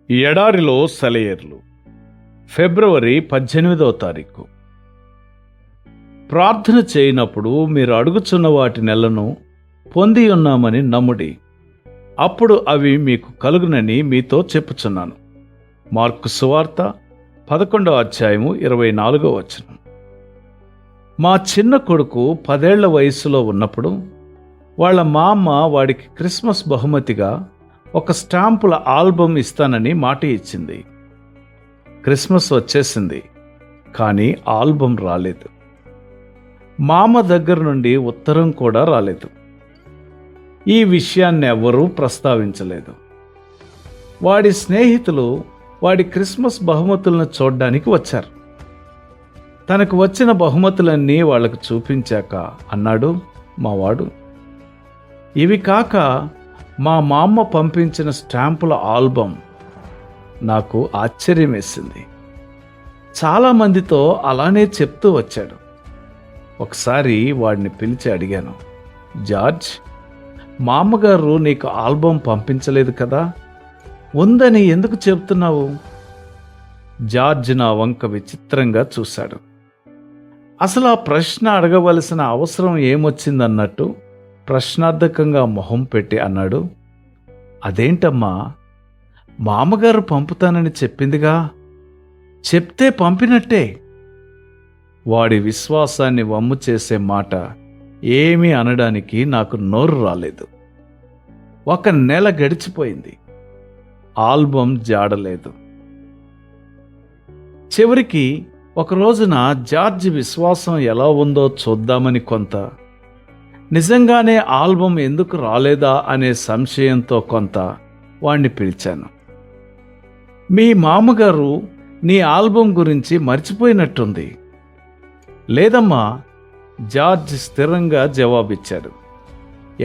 ఎడారిలో సెలయేర్లు ఫిబ్రవరి 18వ తారీఖు. ప్రార్థన చేయనప్పుడు మీరు అడుగుచున్న వాటి నెలను పొంది ఉన్నామని నమ్ముడి, అప్పుడు అవి మీకు కలుగునని మీతో చెప్పుచున్నాను. మార్కు సువార్త 11వ అధ్యాయము 24వ వచనం. మా చిన్న కొడుకు 10 ఏళ్ల వయసులో ఉన్నప్పుడు వాళ్ళ మామ వాడికి క్రిస్మస్ బహుమతిగా ఒక స్టాంపుల ఆల్బమ్ ఇస్తానని మాట ఇచ్చింది. క్రిస్మస్ వచ్చేసింది, కానీ ఆల్బమ్ రాలేదు. మామ దగ్గర నుండి ఉత్తరం కూడా రాలేదు. ఈ విషయాన్ని ఎవ్వరూ ప్రస్తావించలేదు. వాడి స్నేహితులు వాడి క్రిస్మస్ బహుమతులను చూడ్డానికి వచ్చారు. తనకు వచ్చిన బహుమతులన్నీ వాళ్లకు చూపించాక అన్నాడు మావాడు, ఇవి కాక మా మామ పంపించిన స్టాంపుల ఆల్బమ్. నాకు ఆశ్చర్యం వేసింది. చాలామందితో అలానే చెప్తూ వచ్చాడు. ఒకసారి వాడిని పిలిచి అడిగాను, జార్జ్, మా అమ్మగారు నీకు ఆల్బమ్ పంపించలేదు కదా, ఉందని ఎందుకు చెప్తున్నావు? జార్జ్ నా వంక విచిత్రంగా చూశాడు. అసలు ఆ ప్రశ్న అడగవలసిన అవసరం ఏమొచ్చిందన్నట్టు ప్రశ్నార్థకంగా మొహం పెట్టి అన్నాడు, అదేంటమ్మా, మామగారు పంపుతానని చెప్పిందిగా, చెప్తే పంపినట్టే. వాడి విశ్వాసాన్ని వమ్ము చేసే మాట ఏమీ అనడానికి నాకు నోరు రాలేదు. 1 నెల గడిచిపోయింది, ఆల్బమ్ జాడలేదు. చివరికి ఒక రోజున జార్జ్ విశ్వాసం ఎలా ఉందో చూద్దామని కొంత, నిజంగానే ఆల్బమ్ ఎందుకు రాలేదా అనే సంశయంతో కొంత వాణ్ణి పిలిచాను. మీ మామగారు నీ ఆల్బమ్ గురించి మర్చిపోయినట్టుంది. లేదమ్మా, జార్జ్ స్థిరంగా జవాబిచ్చాడు.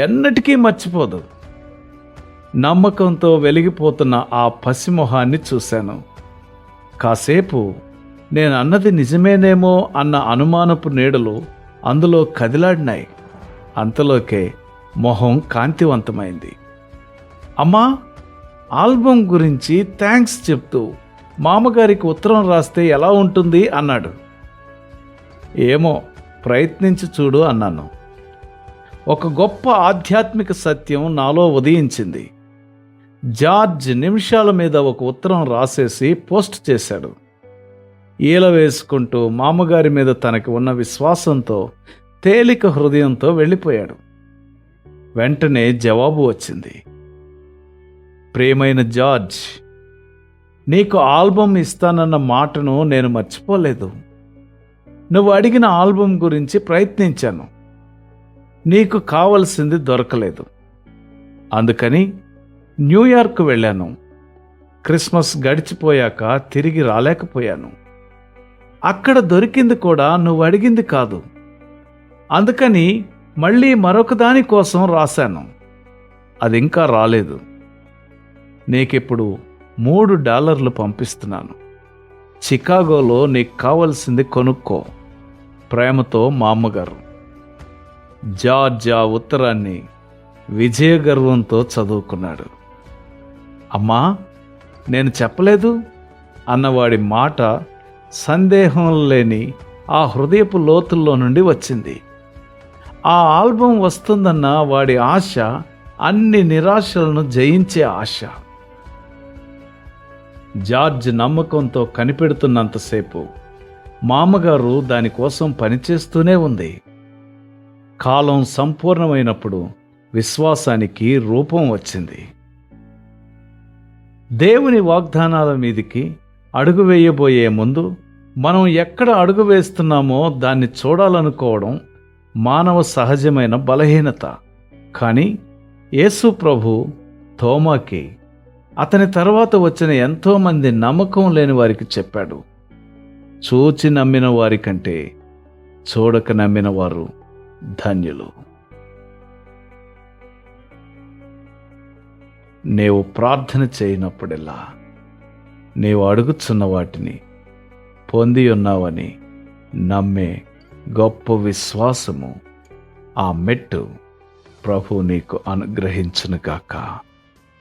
ఎన్నటికీ మర్చిపోదు. నమ్మకంతో వెలిగిపోతున్న ఆ పసిమొహాన్ని చూశాను. కాసేపు నేను అన్నది నిజమేనేమో అన్న అనుమానపు నీడలు అందులో కదిలాడినాయి. అంతలోకే మొహం కాంతివంతమైంది. అమ్మా, ఆల్బమ్ గురించి థ్యాంక్స్ చెప్తూ మామగారికి ఉత్తరం రాస్తే ఎలా ఉంటుంది అన్నాడు. ఏమో, ప్రయత్నించి చూడు అన్నాను. ఒక గొప్ప ఆధ్యాత్మిక సత్యం నాలో ఉదయించింది. జార్జ్ నిమిషాల మీద ఒక ఉత్తరం రాసేసి పోస్ట్ చేశాడు. ఈల వేసుకుంటూ మామగారి మీద తనకి ఉన్న విశ్వాసంతో తేలిక హృదయంతో వెళ్ళిపోయాడు. వెంటనే జవాబు వచ్చింది, ప్రియమైన జార్జ్, నీకు ఆల్బమ్ ఇస్తానన్న మాటను నేను మర్చిపోలేదు. నువ్వు అడిగిన ఆల్బమ్ గురించి ప్రయత్నించాను. నీకు కావలసింది దొరకలేదు. అందుకని న్యూయార్క్ వెళ్ళాను. క్రిస్మస్ గడిచిపోయాక తిరిగి రాలేకపోయాను. అక్కడ దొరికింది కూడా నువ్వు అడిగింది కాదు. అందుకని మళ్ళీ మరొక దాని కోసం రాశాను. అది ఇంకా రాలేదు. నీకిప్పుడు $3 పంపిస్తున్నాను. చికాగోలో నీకు కావలసింది కొనుక్కో. ప్రేమతో మా అమ్మగారు. జార్జ్ ఆ ఉత్తరాన్ని విజయగర్వంతో చదువుకున్నాడు. అమ్మా, నేను చెప్పలేదు అన్నవాడి మాట సందేహం లేని ఆ హృదయపు లోతుల్లో నుండి వచ్చింది. ఆ ఆల్బమ్ వస్తుందన్న వాడి ఆశ అన్ని నిరాశలను జయించే ఆశ. జార్జ్ నమ్మకంతో కనిపెడుతున్నంతసేపు మామగారు దానికోసం పనిచేస్తూనే ఉంది. కాలం సంపూర్ణమైనప్పుడు విశ్వాసానికి రూపం వచ్చింది. దేవుని వాగ్దానాల మీదికి అడుగు వేయబోయే ముందు మనం ఎక్కడ అడుగు వేస్తున్నామో దాన్ని చూడాలనుకోవడం మానవ సహజమైన బలహీనత. కానీ యేసు ప్రభు తోమాకి, అతని తర్వాత వచ్చిన ఎంతోమంది నమ్మకం లేని వారికి చెప్పాడు, చూచి నమ్మిన వారి కంటే చూడక నమ్మిన వారు ధన్యులు. నీవు ప్రార్థన చేయనప్పుడెల్లా నీవు అడుగుచున్న వాటిని పొంది ఉన్నావని నమ్మే గొప్ప విశ్వాసము, ఆ మెట్టు ప్రభు నీకు అనుగ్రహించునుగాక.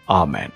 ఆమెన్.